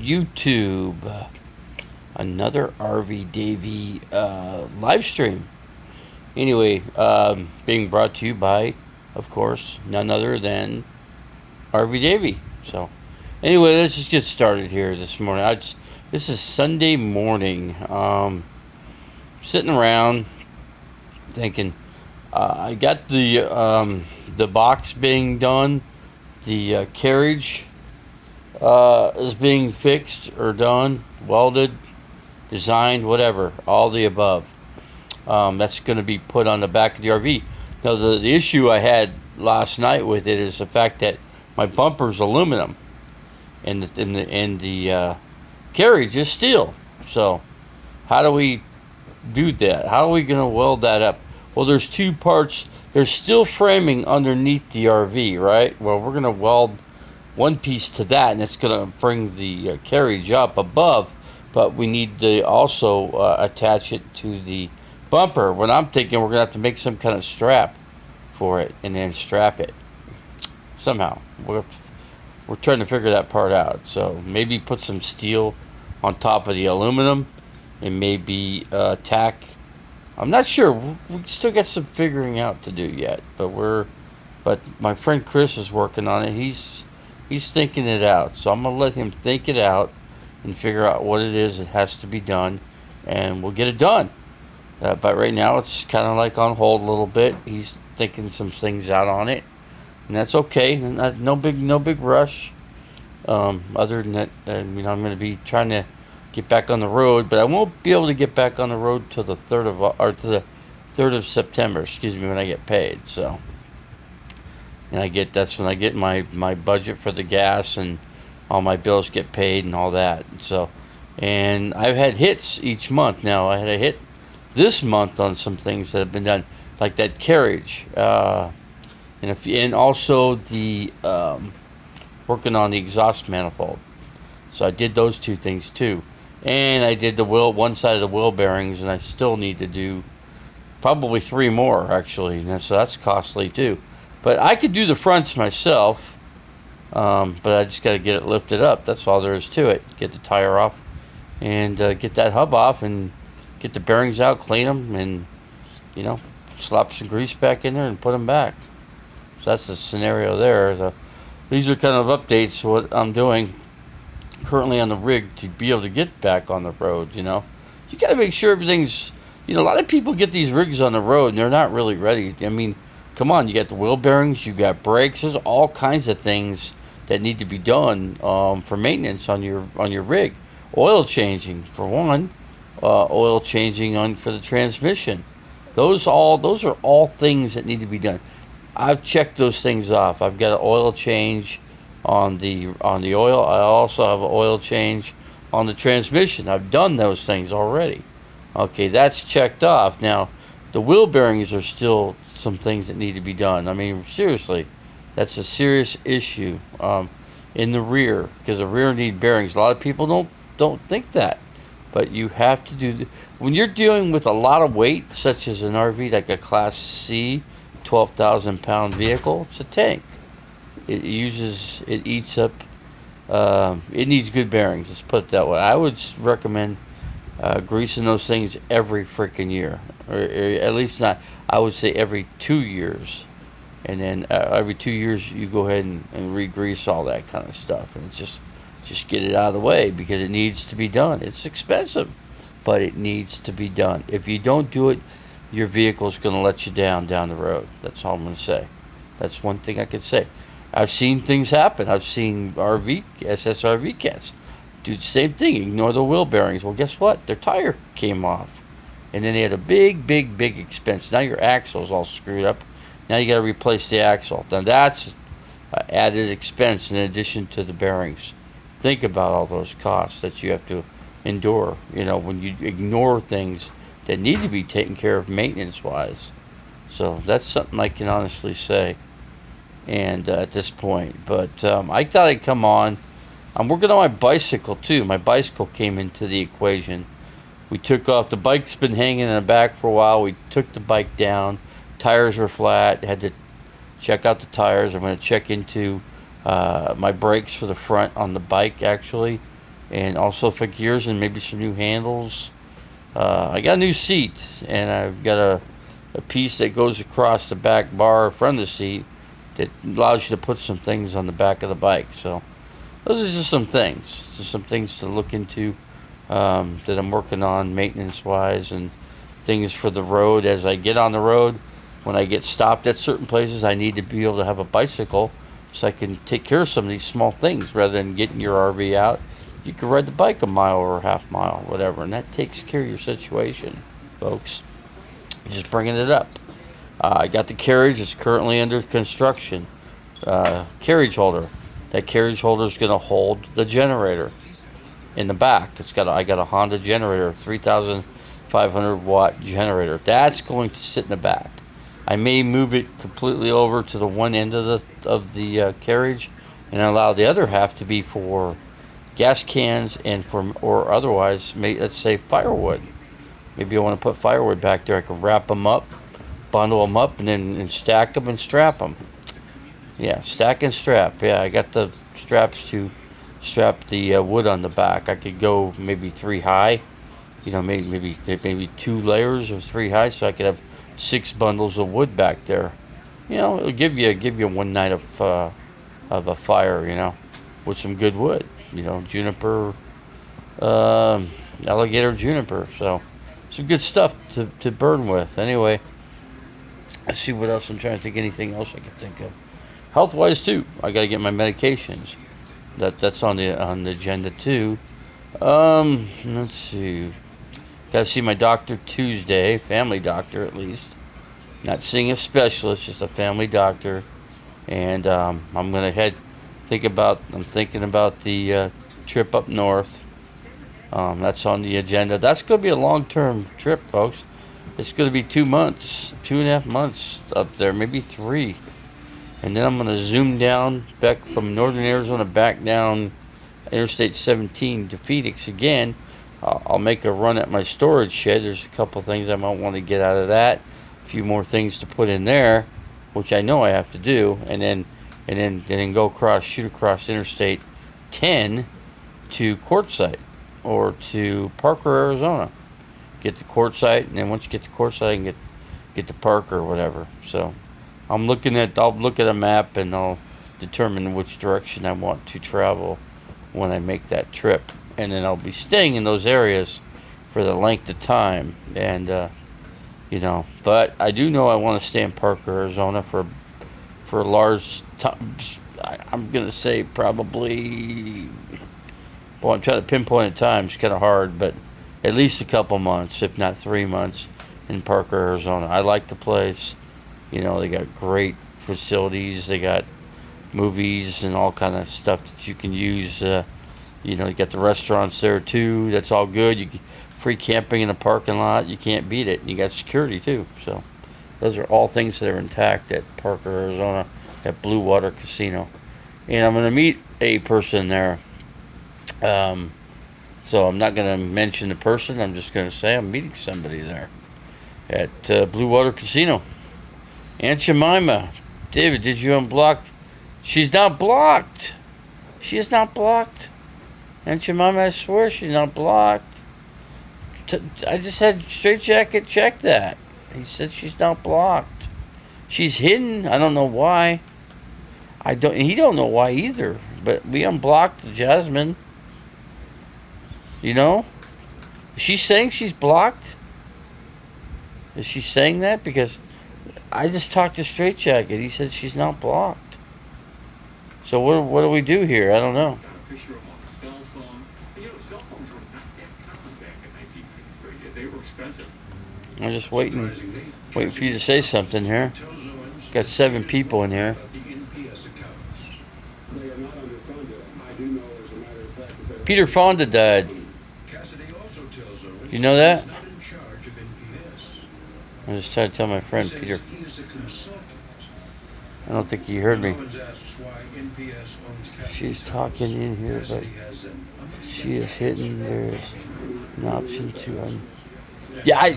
YouTube? Another RV Davy live stream. Anyway, being brought to you by, of course, none other than RV Davy. So, anyway, let's just get started here this morning. This is Sunday morning. Sitting around thinking, I got the box being done, the carriage is being fixed or done, welded, designed, whatever, all the above. That's going to be put on the back of the RV. Now, the issue I had last night with it is the fact that my bumper's aluminum, and the carriage is steel. So, how do we do that? How are we going to weld that up? Well, there's two parts. There's steel framing underneath the RV, right? Well, we're going to weld one piece to that, and it's going to bring the carriage up above. But we need to also attach it to the bumper. What I'm thinking, we're going to have to make some kind of strap for it and then strap it somehow. We're trying to figure that part out. So maybe put some steel on top of the aluminum and maybe tack. I'm not sure. We still got some figuring out to do yet. But my friend Chris is working on it. He's thinking it out. So I'm gonna let him think it out and figure out what it is that has to be done, and we'll get it done. But right now it's kind of like on hold a little bit. He's thinking some things out on it, and that's okay. No big rush. Other than that, I'm going to be trying to get back on the road, but I won't be able to get back on the road till the 3rd of September. Excuse me, when I get paid. So, and that's when I get my budget for the gas and all my bills get paid and all that. So, and I've had hits each month. Now I had a hit this month on some things that have been done, like that carriage, and also the working on the exhaust manifold. So I did those two things too, and I did one side of the wheel bearings, and I still need to do probably 3 more actually, and so that's costly too. But I could do the fronts myself, but I just got to get it lifted up. That's all there is to it. Get the tire off, and get that hub off, and get the bearings out, clean them, and slap some grease back in there and put them back. So that's the scenario there. These are kind of updates to what I'm doing currently on the rig to be able to get back on the road. You got to make sure everything's. A lot of people get these rigs on the road and they're not really ready. I mean, come on, you got the wheel bearings, you got brakes. There's all kinds of things that need to be done for maintenance on your rig. Oil changing for one. Oil changing for the transmission. Those are all things that need to be done. I've checked those things off. I've got an oil change on the oil. I also have an oil change on the transmission. I've done those things already. Okay, that's checked off. Now, the wheel bearings are still some things that need to be done. I mean, seriously, that's a serious issue in the rear, because the rear need bearings. A lot of people don't think that. But you have to do when you're dealing with a lot of weight, such as an RV, like a Class C, 12,000 pound vehicle. It's a tank. It eats up. It needs good bearings. Let's put it that way. I would recommend greasing those things every freaking year, or at least not. I would say every 2 years, and then every 2 years you go ahead and re-grease all that kind of stuff, and it's just get it out of the way, because it needs to be done. It's expensive, but it needs to be done. If you don't do it, your vehicle's going to let you down the road. That's all I'm going to say. That's one thing I can say. I've seen things happen. I've seen SSRV cats do the same thing. Ignore the wheel bearings. Well, guess what? Their tire came off, and then they had a big expense. Now your axle's all screwed up. Now you got to replace the axle. Now that's added expense in addition to the bearings. Think about all those costs that you have to endure, when you ignore things that need to be taken care of maintenance-wise. So that's something I can honestly say, and at this point. But I thought I'd come on. I'm working on my bicycle, too. My bicycle came into the equation. We took off. The bike's been hanging in the back for a while. We took the bike down. Tires were flat. Had to check out the tires. I'm going to check into my brakes for the front on the bike, actually. and also for gears and maybe some new handles. I got a new seat, and I've got a piece that goes across the back bar front of the seat that allows you to put some things on the back of the bike. So those are just some things to look into that I'm working on maintenance-wise, and things for the road as I get on the road. When I get stopped at certain places, I need to be able to have a bicycle so I can take care of some of these small things rather than getting your RV out. You can ride the bike a mile or a half mile, whatever, and that takes care of your situation, folks. Just bringing it up. I got the carriage. It's currently under construction. Carriage holder. That carriage holder is going to hold the generator in the back. I got a Honda generator, 3,500 watt generator. That's going to sit in the back. I may move it completely over to the one end of the carriage, and allow the other half to be for gas cans and or otherwise, let's say firewood. Maybe I want to put firewood back there. I can wrap them up, bundle them up, and then stack them and strap them. Yeah, stack and strap. Yeah, I got the straps to strap the wood on the back. I could go maybe 3 high. Maybe 2 layers of 3 high, so I could have 6 bundles of wood back there. It'll give you one night of a fire. With some good wood. Juniper, alligator juniper. So some good stuff to burn with. Anyway, let's see what else I'm trying to think. Anything else I can think of? Health-wise too, I got to get my medications. That's on the agenda too. Let's see. Got to see my doctor Tuesday, family doctor at least. Not seeing a specialist, just a family doctor. And I'm gonna I'm thinking about the trip up north. That's on the agenda. That's gonna be a long-term trip, folks. It's gonna be 2 months, 2.5 months up there, maybe 3. And then I'm gonna zoom down back from northern Arizona back down Interstate 17 to Phoenix again. I'll make a run at my storage shed. There's a couple things I might want to get out of that. A few more things to put in there, which I know I have to do, and then shoot across Interstate 10 to Quartzsite or to Parker, Arizona. Get to Quartzsite, and then once you get to Quartzsite, I can get to Parker or whatever. So I'll look at a map, and I'll determine which direction I want to travel when I make that trip. And then I'll be staying in those areas for the length of time. And, but I do know I want to stay in Parker, Arizona for a large time. I'm going to say probably, I'm trying to pinpoint a time. It's kind of hard, but at least a couple months, if not 3 months, in Parker, Arizona. I like the place. They got great facilities. They got movies and all kind of stuff that you can use. You got the restaurants there too. That's all good. Free camping in the parking lot. You can't beat it. You got security too. So those are all things that are intact at Parker, Arizona, at Blue Water Casino. And I'm going to meet a person there. So I'm not going to mention the person. I'm just going to say I'm meeting somebody there at Blue Water Casino. Aunt Jemima, David, did you unblock? She's not blocked. She is not blocked. Aunt Jemima, I swear she's not blocked. I just had Straight Jacket check that. He said she's not blocked. She's hidden. I don't know why. He don't know why either. But we unblocked Jasmine. Is she saying she's blocked? Is she saying that? Because I just talked to Straight Jacket. He said she's not blocked. So what do we do here? I don't know. I'm just waiting for you to say something here. Got 7 people in here. Peter Fonda died. You know that? I just tried to tell my friend Peter. I don't think he heard me. She's talking in here, but she is hidden. There's an option to yeah, I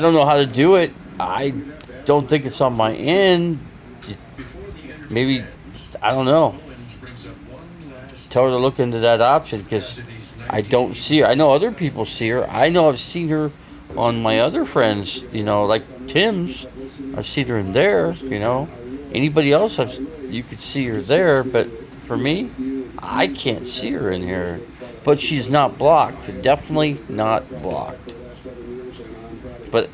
don't know how to do it. I don't think it's on my end. Maybe, I don't know. told her to look into that option because I don't see her. I know other people see her. I know I've seen her on my other friends, like Tim's. I've seen her in there, Anybody else, you could see her there, but for me, I can't see her in here. But she's not blocked. Definitely not blocked. But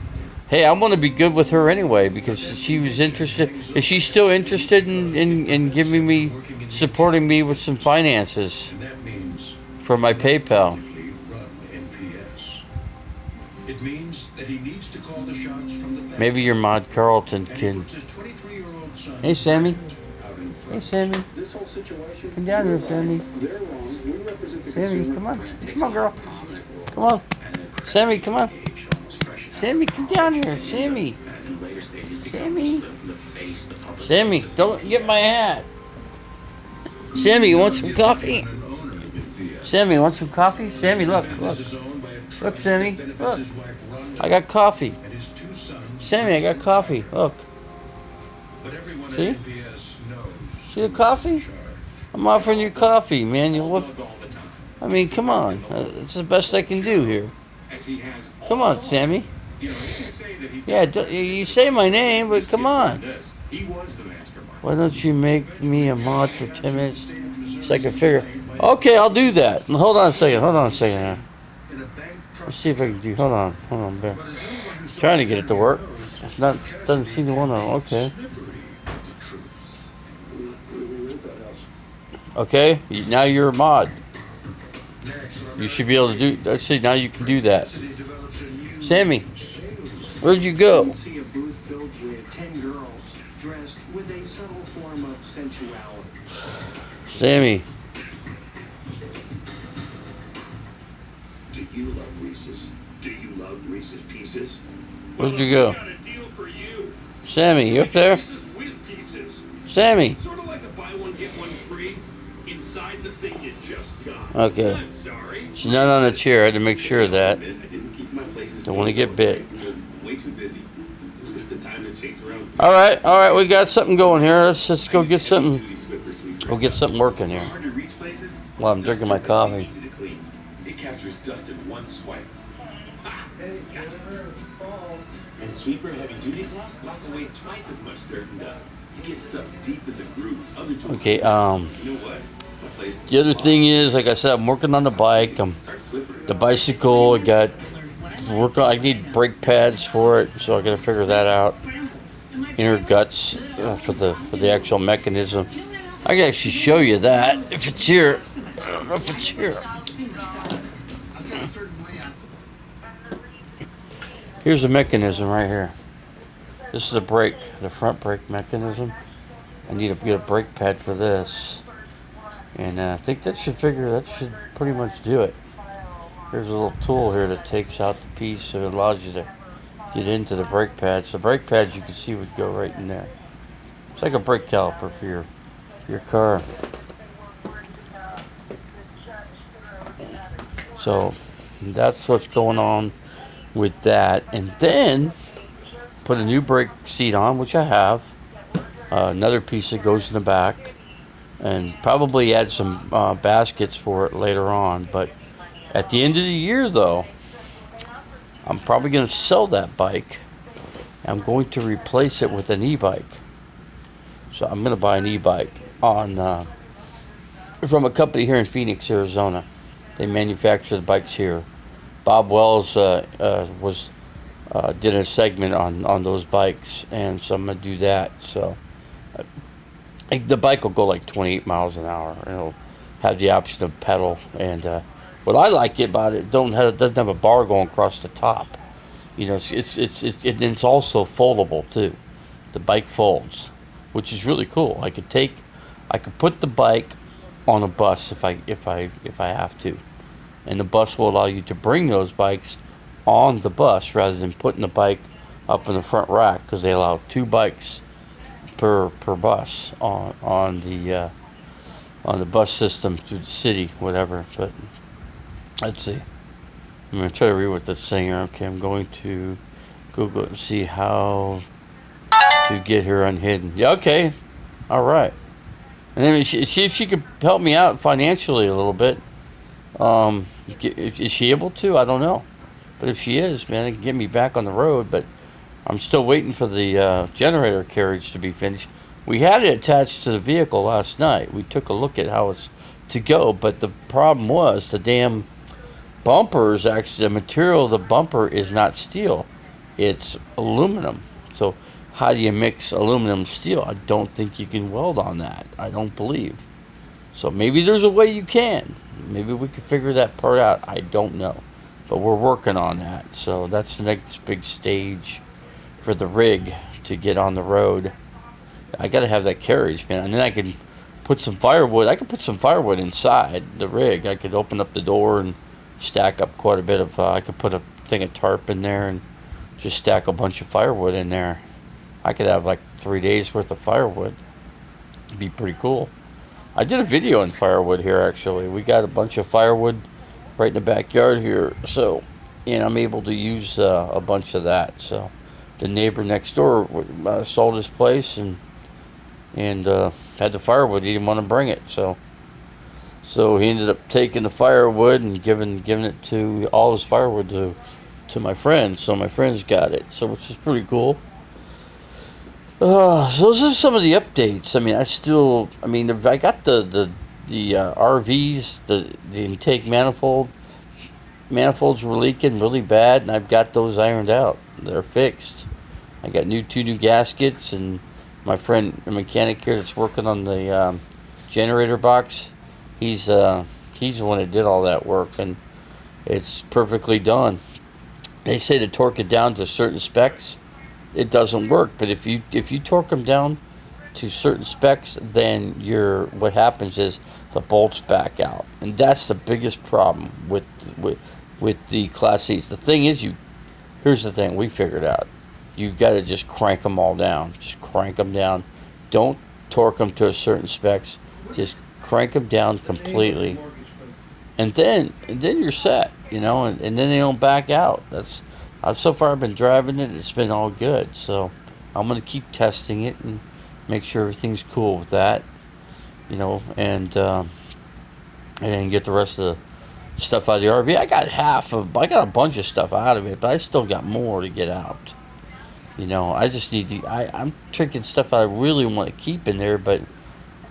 hey, I want to be good with her anyway because she was interested. Is she still interested in giving me, supporting me with some finances for my PayPal? Maybe your mod Carlton can. Hey, Sammy. Hey, Sammy. Come down here, Sammy. Sammy, come on. Come on, girl. Come on. Sammy, come on. Sammy, come down here. Sammy. Sammy. Sammy, don't get my hat. Sammy, you want some coffee? Sammy, you want some coffee? Sammy, look. Look, Sammy. Look. I got coffee. Sammy, I got coffee. Look. See? See the coffee? I'm offering you coffee, man. You look. I mean, come on. It's the best I can do here. Come on, Sammy. Yeah, you say my name, but come on. Why don't you make me a mod for 10 minutes so I can figure. Okay, I'll do that. Hold on a second. Let's see if I can do. Hold on, Bear. Trying to get it to work. Doesn't seem to want to. Okay. Okay, now you're a mod. You should be able to do. Let's see. Now you can do that. Sammy, where'd you go? Sammy. Do you love Reese's? Do you love Reese's Pieces? Where'd you go? Sammy, you up there? Sammy. Sort of like a buy one get one free inside the thing you just got. Okay. She's not on a chair. I had to make sure of that. Don't want to get bit. All right. We got something going here. Let's just go get something. Go get something working here. While I'm drinking my coffee. It captures dust in one swipe. And sweeper heavy duty gloss lock away twice as much dirt and dust. You get stuff deep in the grooves. Okay. You know what? The other thing is, like I said, I'm working on the bike. The bicycle. I need brake pads for it, so I got to figure that out. Inner guts for the actual mechanism. I can actually show you that if it's here. I don't know if it's here. Here's the mechanism right here. This is the brake, the front brake mechanism. I need to get a brake pad for this. And I think that should pretty much do it. There's a little tool here that takes out the piece so it allows you to get into the brake pads. The brake pads you can see would go right in there. It's like a brake caliper for your car. So that's what's going on with that. And then put a new brake seat on, which I have. Another piece that goes in the back. And probably add some baskets for it later on. But at the end of the year, though, I'm probably going to sell that bike. I'm going to replace it with an e-bike. So I'm going to buy an e-bike from a company here in Phoenix, Arizona. They manufacture the bikes here. Bob Wells did a segment on those bikes, and so I'm going to do that. So the bike will go like 28 miles an hour. And it'll have the option of pedal. And what I like about it, doesn't have a bar going across the top. It's also foldable too. The bike folds, which is really cool. I could put the bike on a bus if I have to, and the bus will allow you to bring those bikes on the bus rather than putting the bike up in the front rack, because they allow 2 bikes per bus on the bus system through the city, whatever. But let's see. I'm going to try to read what that's saying here. Okay, I'm going to Google it and see how to get her unhidden. Yeah, okay. All right. And then see if she could help me out financially a little bit. Is she able to? I don't know. But if she is, man, it can get me back on the road. But I'm still waiting for the generator carriage to be finished. We had it attached to the vehicle last night. We took a look at how it's to go, but the problem was the damn bumper is actually, the material of the bumper is not steel. It's aluminum. So how do you mix aluminum steel? I don't think you can weld on that. I don't believe. So maybe there's a way you can. Maybe we could figure that part out. I don't know. But we're working on that. So that's the next big stage for the rig to get on the road. I got to have that carriage, man. And then I can put some firewood. I could put some firewood inside the rig. I could open up the door and stack up quite a bit of, I could put a thing of tarp in there and just stack a bunch of firewood in there. I could have like 3 days worth of firewood. It'd be pretty cool. I did a video on firewood here, actually. We got a bunch of firewood right in the backyard here. So, and I'm able to use a bunch of that. So the neighbor next door sold his place and had the firewood. He didn't want to bring it. So he ended up taking the firewood and giving it to all his firewood to my friends. So my friends got it. So which is pretty cool. So those are some of the updates. I mean, I got the RVs, the intake manifolds were leaking really bad, and I've got those ironed out. They're fixed. I got two new gaskets, and my friend, a mechanic here that's working on the generator box, he's the one that did all that work, and it's perfectly done. They say to torque it down to certain specs. It doesn't work, but if you torque them down to certain specs, then what happens is the bolts back out, and that's the biggest problem with the Class C's. The thing is, here's the thing we figured out: you've got to just crank them all down. Just crank them down. Don't torque them to a certain specs. Just crank them down completely, and then you're set. And then they don't back out. So far I've been driving it. It's been all good. So I'm gonna keep testing it and make sure everything's cool with that. And then get the rest of the stuff out of the RV. I got a bunch of stuff out of it, but I still got more to get out. I just need to. I'm taking stuff I really want to keep in there, but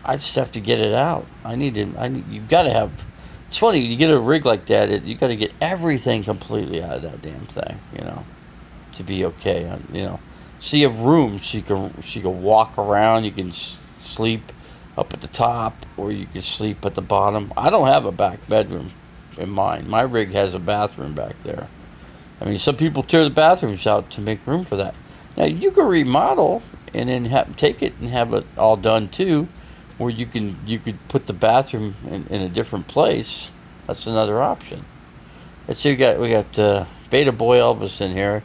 I just have to get it out. You've got to have. It's funny, you get a rig like that, you got to get everything completely out of that damn thing, to be okay. So you have room, so you can walk around, you can sleep up at the top, or you can sleep at the bottom. I don't have a back bedroom in mine. My rig has a bathroom back there. I mean, some people tear the bathrooms out to make room for that. Now, you can remodel and then take it and have it all done too, where you could put the bathroom in a different place. That's another option. Let's see, we got Beta Boy Elvis in here.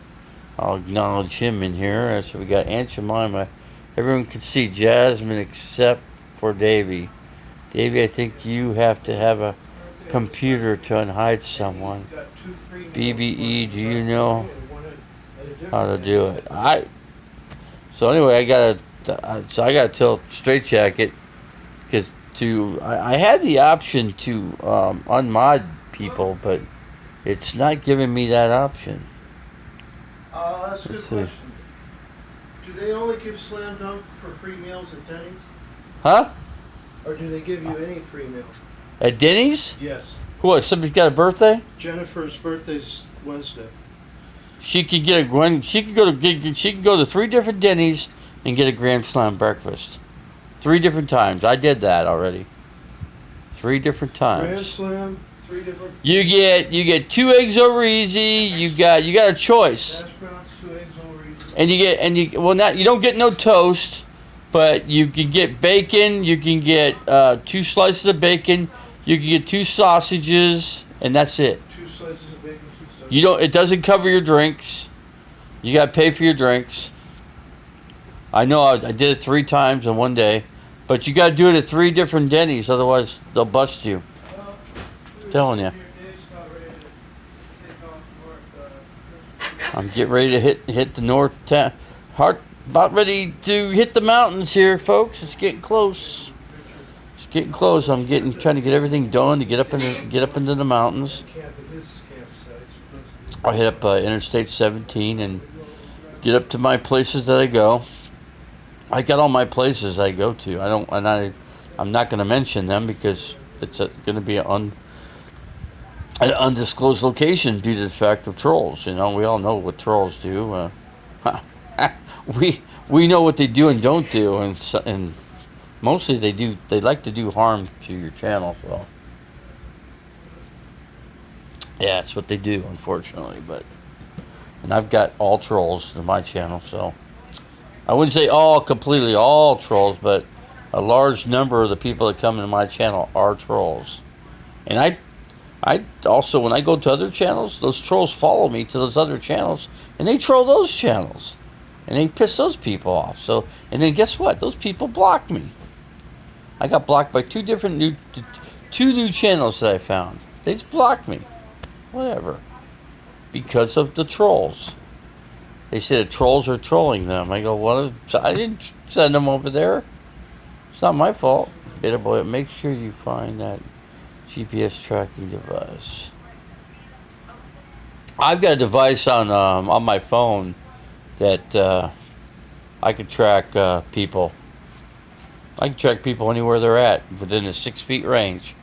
I'll acknowledge him in here. So we got Aunt Jemima. Everyone can see Jasmine except for Davy. Davy, I think you have to have a computer to unhide someone. BBE, do you know how to do it? So anyway, I gotta tell Straight Jacket, because I had the option to unmod people, but it's not giving me that option. That's a good question. Do they only give slam dunk for free meals at Dennys? Huh? Or do they give you any free meals? At Dennys? Yes. What? Somebody's got a birthday? Jennifer's birthday's Wednesday. She could go to 3 different Dennys and get a Grand Slam breakfast. 3 different times. I did that already. 3 different times. Grand Slam, 3 different. You get 2 eggs over easy. You got a choice. Hash browns, 2 eggs over easy. And you don't get no toast, but you can get bacon. You can get 2 slices of bacon. You can get 2 sausages, and that's it. 2 slices of bacon, 2 sausages. It doesn't cover your drinks. You got to pay for your drinks. I know I did it 3 times in one day, but you got to do it at 3 different Dennys, otherwise they'll bust you. I'm telling you. I'm getting ready to hit the north town. About ready to hit the mountains here, folks. It's getting close. Getting close. I'm trying to get everything done to get up into the mountains. Camp at his campsites. I hit up Interstate 17 and get up to my places that I go. I got all my places I go to. I'm not going to mention them because it's going to be an undisclosed location due to the fact of trolls. You know, we all know what trolls do. We know what they do and don't do, and mostly they like to do harm to your channel. So yeah, it's what they do, unfortunately. And I've got all trolls in my channel, so I wouldn't say completely all trolls, but a large number of the people that come into my channel are trolls. And I also, when I go to other channels, those trolls follow me to those other channels, and they troll those channels, and they piss those people off. So, and then guess what? Those people block me. I got blocked by two new channels that I found. They just blocked me. Whatever. Because of the trolls. They say the trolls are trolling them. I go, what? I didn't send them over there. It's not my fault. Beta boy, make sure you find that GPS tracking device. I've got a device on my phone that I can track people. I can track people anywhere they're at within a 6 feet range.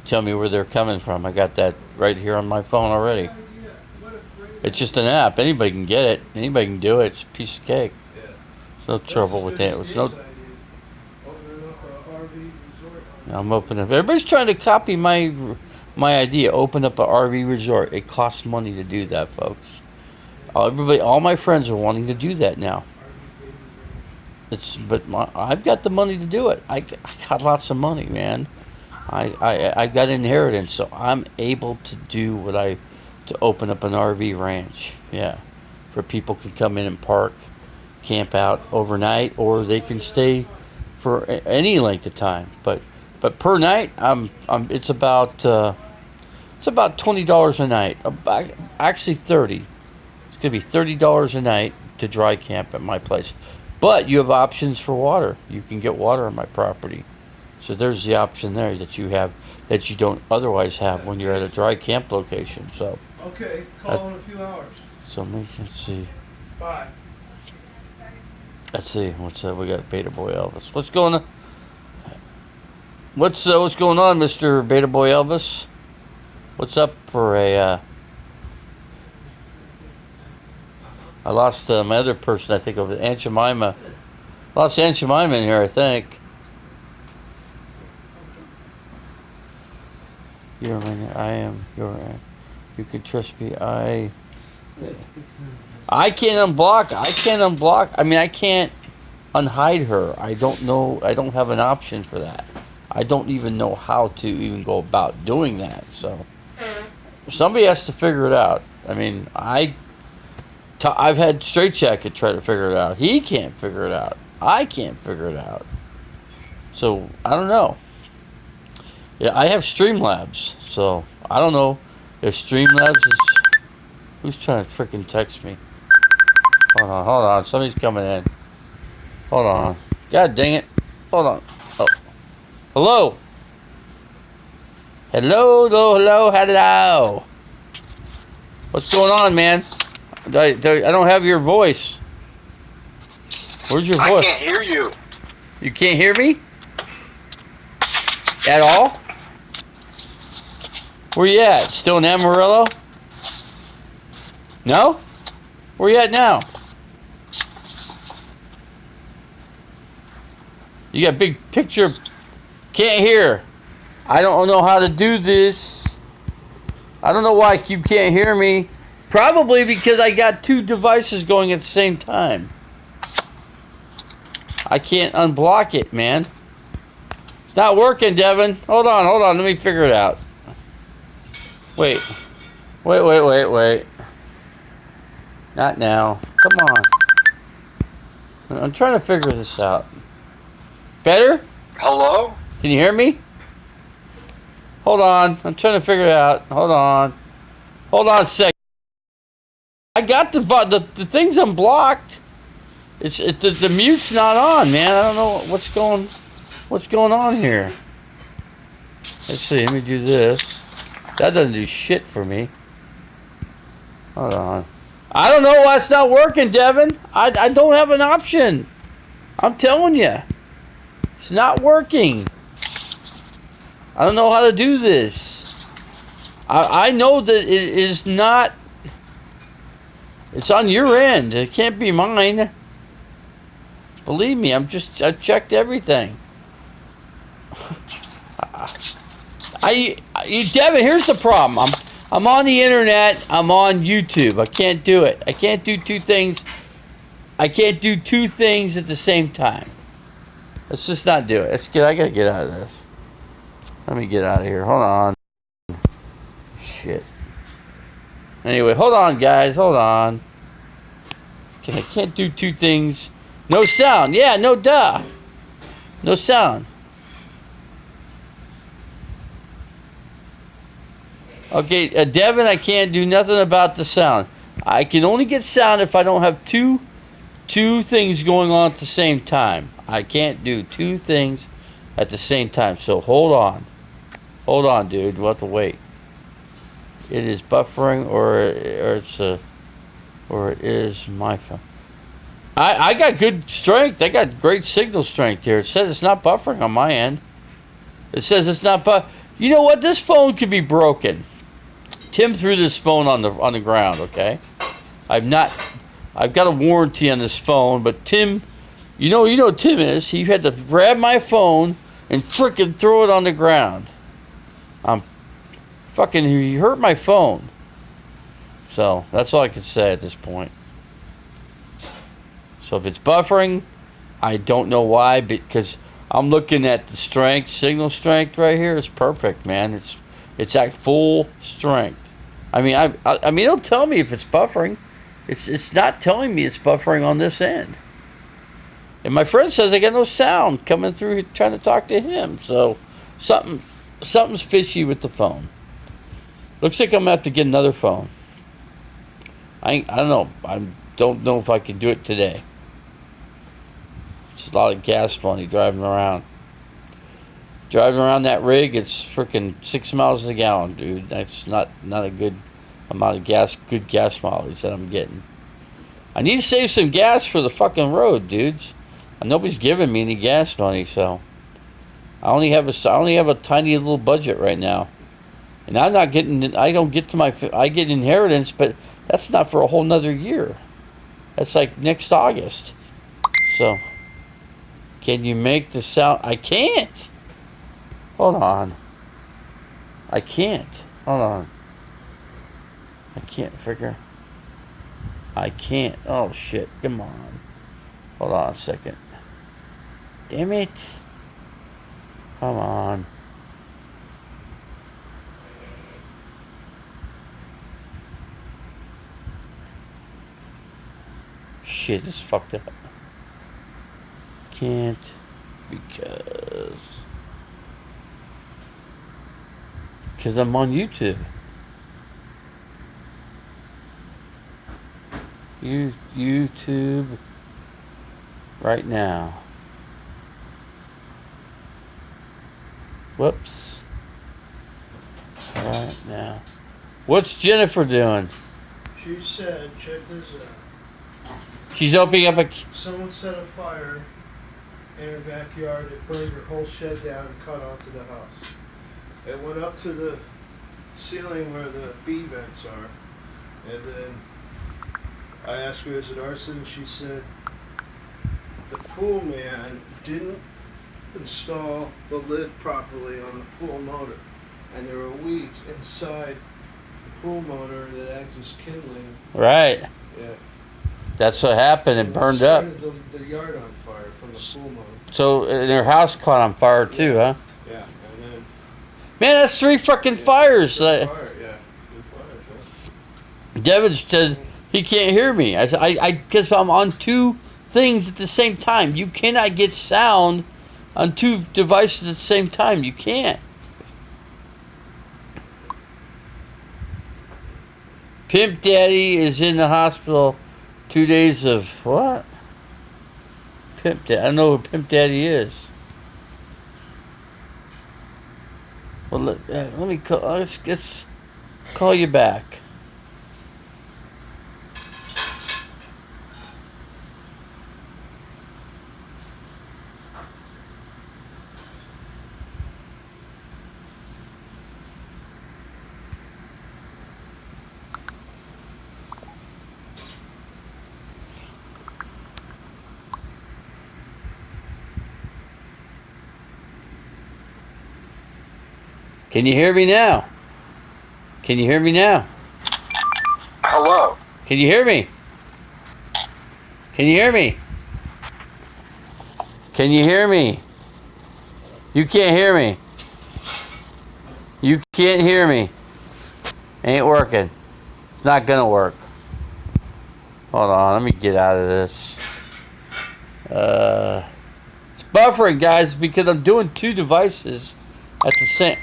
Tell me where they're coming from. I got that right here on my phone already. It's just an app. Anybody can get it. Anybody can do it. It's a piece of cake. There's no trouble with it. I'm opening up. Everybody's trying to copy my idea. Open up an RV resort. It costs money to do that, folks. All my friends are wanting to do that now. I've got the money to do it. I got lots of money, man. I got inheritance, so I'm able to do to open up an RV ranch. Yeah, for people can come in and park, camp out overnight, or they can stay for any length of time. But per night, it's about $20 a night. Actually, $30. It's gonna be $30 a night to dry camp at my place. But you have options for water. You can get water on my property. So there's the option there that you have that you don't otherwise have when you're at a dry camp location. So okay, call in a few hours. So let's see. Bye. Let's see. What's up? We got Beta Boy Elvis. What's going on? What's going on, Mr. Beta Boy Elvis? What's up for a? I lost my other person. I think of Aunt Jemima. Lost Aunt Jemima in here. I think. You're my. I am your. You can trust me. I can't unblock. I can't unblock. I mean, I can't unhide her. I don't know. I don't have an option for that. I don't even know how to even go about doing that. So somebody has to figure it out. I mean, I've had Straight Jacket try to figure it out. He can't figure it out. I can't figure it out. So I don't know. Yeah, I have Streamlabs. So I don't know if Streamlabs is. Who's trying to freaking text me? Hold on. Somebody's coming in. Hold on. God dang it. Hold on. Oh. Hello. Hello. What's going on, man? I don't have your voice. Where's your voice? I can't hear you. You can't hear me? At all? Where you at? Still in Amarillo? No? Where you at now? You got a big picture. Can't hear. I don't know how to do this. I don't know why you can't hear me. Probably because I got two devices going at the same time. I can't unblock it, man. It's not working, Devin. Hold on. Let me figure it out. Wait. Not now. Come on. I'm trying to figure this out. Better? Hello? Can you hear me? Hold on. I'm trying to figure it out. Hold on a second. I got the things unblocked. The mute's not on, man. I don't know what's going on here. Let's see. Let me do this. That doesn't do shit for me. Hold on. I don't know why it's not working, Devin. I don't have an option. I'm telling you. It's not working. I don't know how to do this. I know that it is not. It's on your end. It can't be mine. Believe me, I checked everything. Devin, here's the problem. I'm on the internet. I'm on YouTube. I can't do it. I can't do two things. I can't do two things at the same time. Let's just not do it. I gotta get out of this. Let me get out of here. Hold on. Shit. Anyway, hold on, guys. Hold on. Okay, I can't do two things. No sound. Yeah, no duh. No sound. Okay, Devin, I can't do nothing about the sound. I can only get sound if I don't have two things going on at the same time. I can't do two things at the same time. So hold on. Hold on, dude. We'll have to wait. It is buffering, or it is my phone. I got good strength. I got great signal strength here. It says it's not buffering on my end. It says it's not You know what? This phone could be broken. Tim threw this phone on the ground. Okay, I've got a warranty on this phone, but Tim, you know what Tim is. He had to grab my phone and frickin' throw it on the ground. He hurt my phone. So that's all I can say at this point. So if it's buffering, I don't know why, because I'm looking at the strength, signal strength right here. It's perfect, man. It's at full strength. I mean, I mean, it'll tell me if it's buffering. It's not telling me it's buffering on this end. And my friend says I got no sound coming through trying to talk to him. So something's fishy with the phone. Looks like I'm gonna have to get another phone. I don't know. I don't know if I can do it today. It's a lot of gas money driving around. Driving around that rig, it's freaking 6 miles a gallon, dude. That's not a good amount of good gas mileage that I'm getting. I need to save some gas for the fucking road, dudes. And nobody's giving me any gas money, so I only have a tiny little budget right now. And I'm not getting. I don't get to I get inheritance, but that's not for a whole nother year. That's like next August. So, can you make the sound? I can't. Hold on. I can't. Hold on. I can't figure. I can't. Oh shit! Come on. Hold on a second. Damn it. Come on. Shit, it's fucked up. Can't because I'm on YouTube. YouTube right now. Whoops. Right now. What's Jennifer doing? She said, check this out. She's opening up Someone set a fire in her backyard. It burned her whole shed down and cut onto the house. It went up to the ceiling where the bee vents are. And then I asked her, is it arson? She said, the pool man didn't install the lid properly on the pool motor. And there were weeds inside the pool motor that act as kindling. Right. Yeah. That's what happened. It burned up. The yard on fire from the pool motor. So, and their house caught on fire too, huh? Yeah, and then... Man, that's 3 fucking fires. Fire, yeah. 2 fires, yeah. Devin said he can't hear me. Because I'm on 2 things at the same time. You cannot get sound on 2 devices at the same time. You can't. Pimp Daddy is in the hospital. 2 days of what? Pimp Daddy. I don't know who Pimp Daddy is. Well, let me call. Let's call you back. Can you hear me now? Can you hear me now? Hello. Can you hear me? Can you hear me? Can you hear me? You can't hear me. You can't hear me. Ain't working. It's not gonna work. Hold on, let me get out of this. It's buffering, guys, because I'm doing two devices at the same.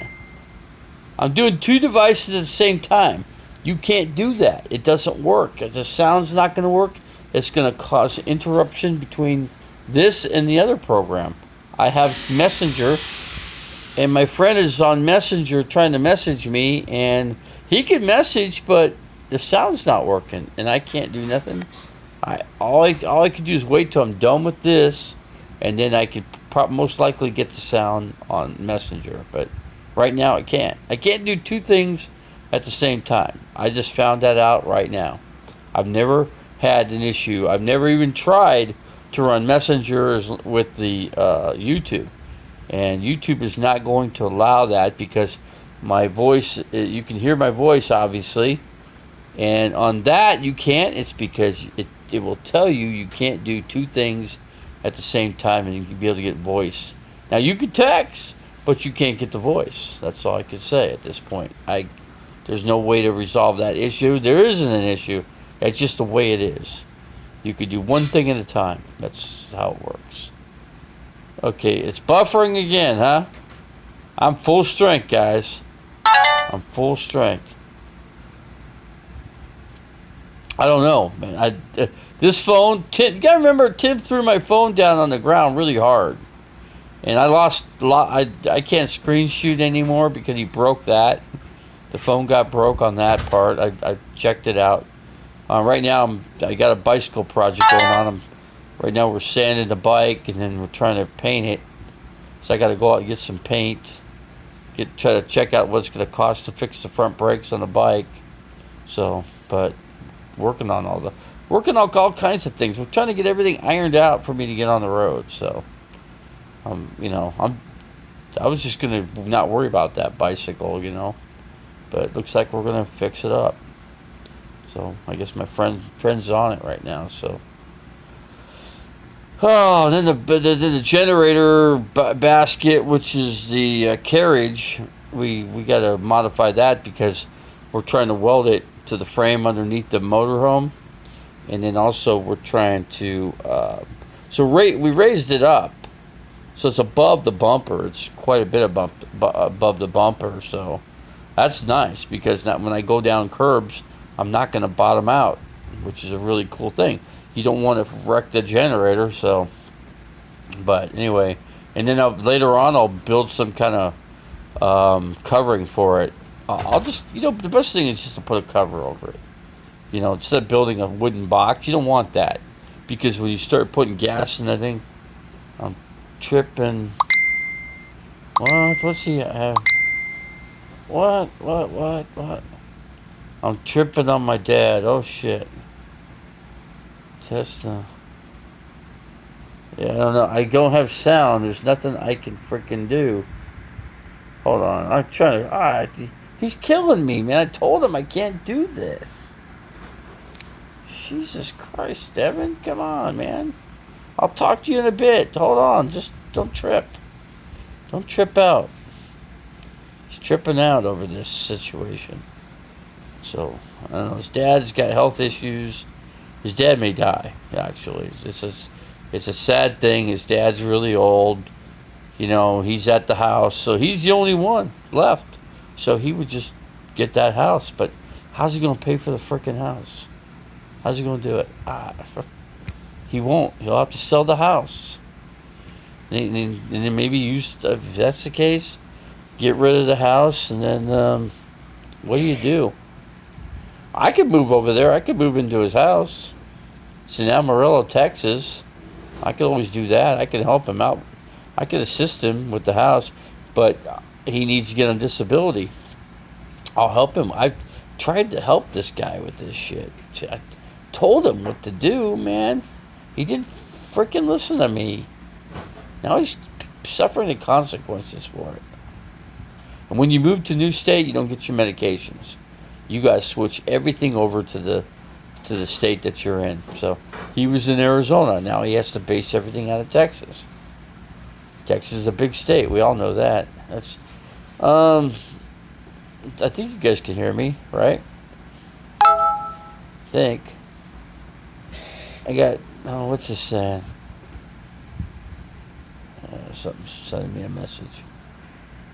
I'm doing two devices at the same time. You can't do that. It doesn't work. The sound's not going to work. It's going to cause interruption between this and the other program. I have Messenger, and my friend is on Messenger trying to message me, and he can message, but the sound's not working, and I can't do nothing. All I can do is wait till I'm done with this, and then I could most likely get the sound on Messenger. But right now, I can't. I can't do two things at the same time. I just found that out right now. I've never had an issue. I've never even tried to run Messenger with the YouTube. And YouTube is not going to allow that because my voice, you can hear my voice, obviously. And on that, you can't. It's because it will tell you can't do two things at the same time and you can be able to get voice. Now, you can text, but you can't get the voice. That's all I can say at this point. There's no way to resolve that issue. There isn't an issue. It's just the way it is. You could do one thing at a time. That's how it works. Okay, it's buffering again, huh? I'm full strength, guys. I'm full strength. I don't know, man. This phone, Tim, you gotta remember, Tim threw my phone down on the ground really hard. And I lost a lot. I can't screen shoot anymore because he broke that. The phone got broke on that part. I checked it out. Right now, I got a bicycle project going on. Right now, we're sanding the bike, and then we're trying to paint it. So I got to go out and get some paint. Try to check out what it's going to cost to fix the front brakes on the bike. So, but working on all kinds of things. We're trying to get everything ironed out for me to get on the road. So, I was just going to not worry about that bicycle, but it looks like we're going to fix it up. So I guess my friend's on it right now. So, then the generator basket, which is the carriage, we got to modify that because we're trying to weld it to the frame underneath the motorhome, and then also we're trying to we raised it up, so it's above the bumper. It's quite a bit above the bumper, so that's nice because now when I go down curbs, I'm not going to bottom out, which is a really cool thing. You don't want to wreck the generator, so. But anyway, and then later on I'll build some kind of covering for it. I'll just, the best thing is just to put a cover over it. Instead of building a wooden box, you don't want that because when you start putting gas in that thing, I'm tripping. What's he have? What? I'm tripping on my dad. Oh shit. Testing. Yeah, I don't know. I don't have sound. There's nothing I can freaking do. Hold on. I'm trying to. He's killing me, man. I told him I can't do this. Jesus Christ, Devin. Come on, man. I'll talk to you in a bit. Hold on. Just don't trip. Don't trip out. He's tripping out over this situation. So, I don't know. His dad's got health issues. His dad may die, actually. It's a sad thing. His dad's really old. He's at the house, so he's the only one left. So he would just get that house. But how's he going to pay for the freaking house? How's he going to do it? He won't. He'll have to sell the house. And then maybe if that's the case, get rid of the house, and then what do? I could move over there. I could move into his house. It's in Amarillo, Texas. I could always do that. I could help him out. I could assist him with the house, but he needs to get on disability. I'll help him. I tried to help this guy with this shit. I told him what to do, man. He didn't freaking listen to me. Now he's suffering the consequences for it. And when you move to a new state, you don't get your medications. You guys switch everything over to the state that you're in. So he was in Arizona. Now he has to base everything out of Texas. Texas is a big state. We all know that. That's I think you guys can hear me, right? I think. I got, what's this saying? Something's sending me a message.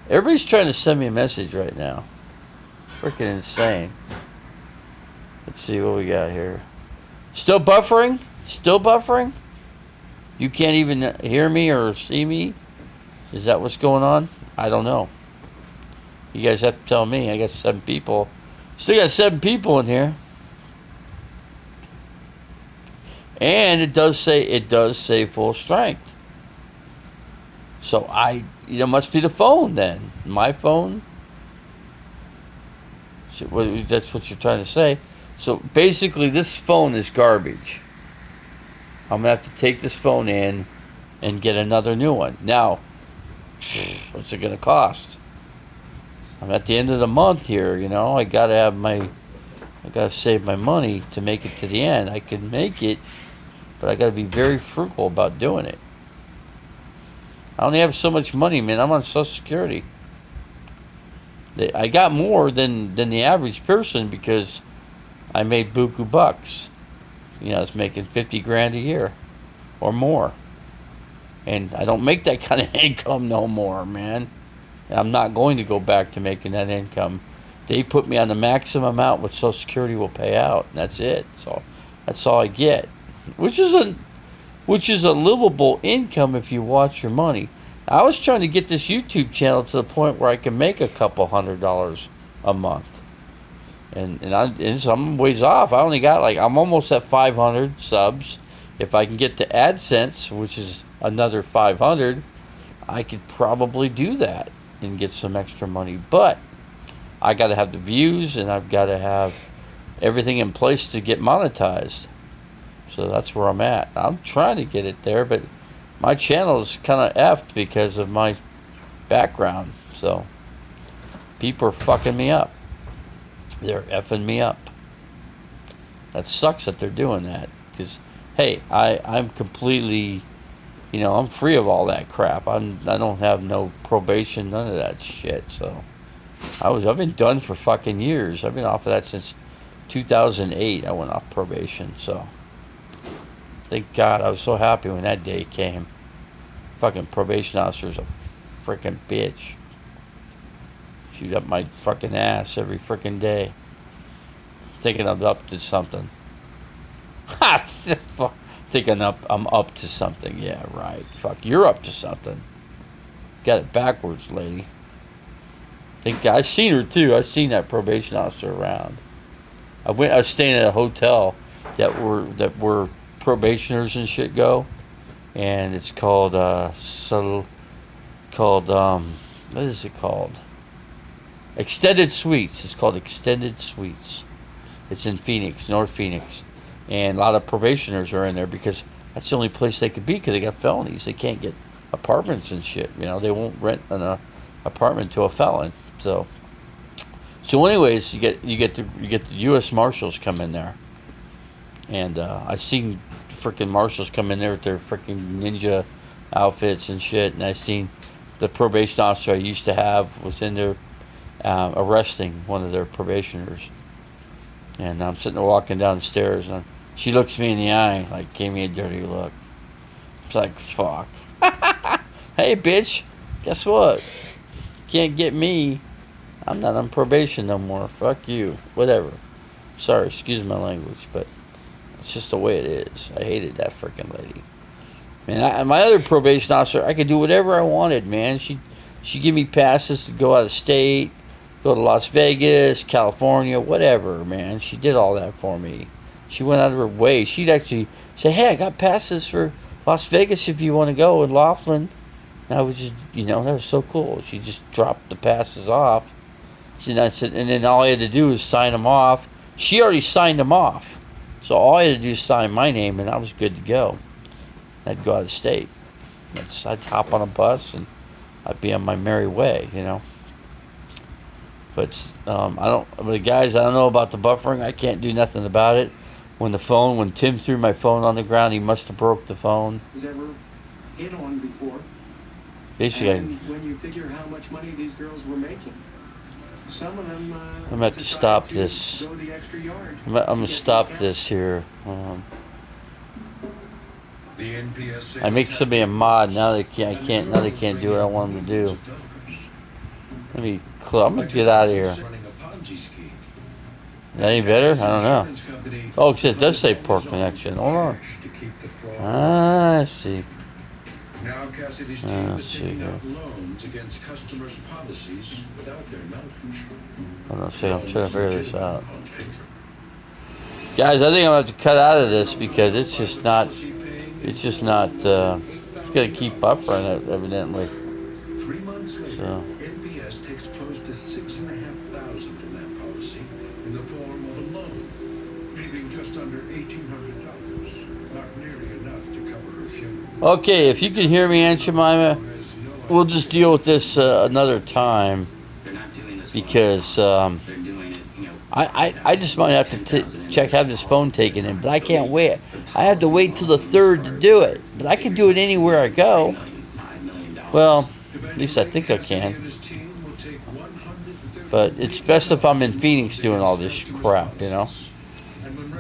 Everybody's trying to send me a message right now. Freaking insane. Let's see what we got here. Still buffering? Still buffering? You can't even hear me or see me? Is that what's going on? I don't know. You guys have to tell me. I got 7 people. Still got 7 people in here. And it does say full strength. So must be the phone then. My phone. So, that's what you're trying to say. So basically this phone is garbage. I'm going to have to take this phone in and get another new one. Now, what's it going to cost? I'm at the end of the month here, I got to save my money to make it to the end. I can make it, but I got to be very frugal about doing it. I only have so much money, man. I'm on Social Security. I got more than the average person because I made buku bucks. I was making 50 grand a year or more. And I don't make that kind of income no more, man. And I'm not going to go back to making that income. They put me on the maximum amount what Social Security will pay out, and that's it. So that's all I get, which is a livable income if you watch your money. I was trying to get this YouTube channel to the point where I can make a couple $100 a month, and so I'm ways off. I only got I'm almost at 500 subs. If I can get to AdSense, which is another 500, I could probably do that and get some extra money. But I got to have the views, and I've got to have everything in place to get monetized. So that's where I'm at. I'm trying to get it there, but my channel is kind of effed because of my background. So people are fucking me up. They're effing me up. That sucks that they're doing that. Because, hey, I'm completely, I'm free of all that crap. I don't have no probation, none of that shit. So I've been done for fucking years. I've been off of that since 2008. I went off probation. So thank God, I was so happy when that day came. Fucking probation officer's a freaking bitch. Shoot up my fucking ass every freaking day. Thinking I'm up to something. Ha! Thinking I'm up to something. Yeah, right. Fuck, you're up to something. Got it backwards, lady. I seen her too. I seen that probation officer around. I was staying at a hotel that were probationers and shit go, and it's called what is it called? Extended Suites. It's called Extended Suites. It's in Phoenix, North Phoenix, and a lot of probationers are in there because that's the only place they could be because they got felonies. They can't get apartments and shit. They won't rent an apartment to a felon. So anyways, you get the U.S. Marshals come in there, and I seen freaking marshals come in there with their freaking ninja outfits and shit, and I seen the probation officer I used to have was in there arresting one of their probationers, and I'm sitting there walking down the stairs, and she looks me in the eye, gave me a dirty look. It's like, fuck. Hey, bitch, guess what? Can't get me. I'm not on probation no more. Fuck you. Whatever. Sorry, excuse my language, but it's just the way it is. I hated that freaking lady. Man, my other probation officer, I could do whatever I wanted, man. She She give me passes to go out of state, go to Las Vegas, California, whatever, man. She did all that for me. She went out of her way. She'd actually say, "Hey, I got passes for Las Vegas if you want to go in Laughlin." And I was just, that was so cool. She just dropped the passes off. And I said, and then all I had to do was sign them off. She already signed them off. So all I had to do is sign my name, and I was good to go. I'd go out of state. I'd hop on a bus, and I'd be on my merry way, But the guys, I don't know about the buffering. I can't do nothing about it. When Tim threw my phone on the ground, he must have broke the phone. Was ever hit on before? Basically, and when you figure how much money these girls were making, some of them. I'm gonna have to stop this. Go the extra yard. I'm gonna stop this here. I make somebody a mod. Now they can't. Now they can't do what I want them to do. I'm gonna get out of here. That any better? I don't know. Oh, because it does say poor connection. Hold on. I see. Now Cassidy's team is taking out loans against customers' policies without their knowledge. I'm trying to figure this out. Guys, I think I'm gonna have to cut out of this because it's just not. It's gonna keep buffering it, evidently. 3 months later, So. NPS takes close to $6,500 from that policy in the form of a loan, leaving just under $1,800, not nearly enough to cover her funeral. Okay, if you can hear me, Aunt Jemima, we'll just deal with this another time because I just might have to have this phone taken in, but I can't wait. I have to wait till the 3rd to do it, but I can do it anywhere I go. Well, at least I think I can. But it's best if I'm in Phoenix doing all this crap,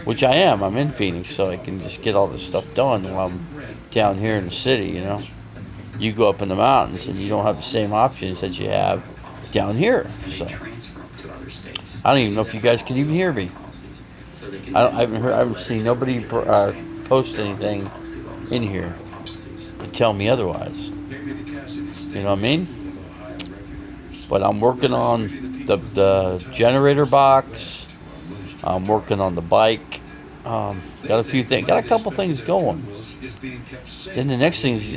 Which I am. I'm in Phoenix, so I can just get all this stuff done while I'm down here in the city, You go up in the mountains and you don't have the same options that you have down here. So I don't even know if you guys can even hear me. I haven't seen nobody post anything in here to tell me otherwise. You know what I mean? But I'm working on the generator box. I'm working on the bike. Got a couple things going. Then the next thing is,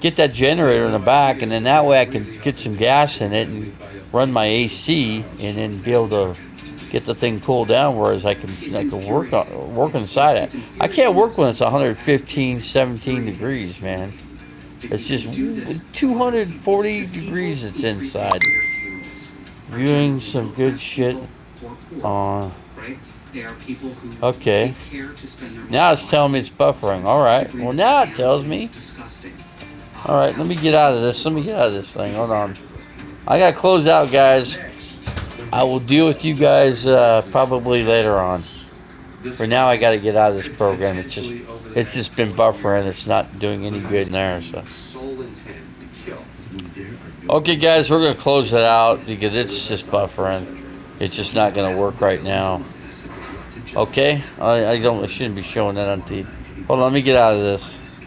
get that generator in the back, and then that way I can get some gas in it and run my AC, and then be able to get the thing cooled down, whereas I can work inside it. I can't work when it's 115, 17 degrees, man. It's just 240 degrees it's inside. Viewing some good shit on. Okay. Now it's telling me it's buffering. Alright. Well, now it tells me. Alright, let me get out of this. Thing. Hold on. I gotta close out, guys. I will deal with you guys probably later on. For now, I got to get out of this program. It's just been buffering. It's not doing any good in there. So. Okay, guys, we're gonna close it out because it's just buffering. It's just not gonna work right now. Okay, I shouldn't be showing that on TV. Hold on, let me get out of this.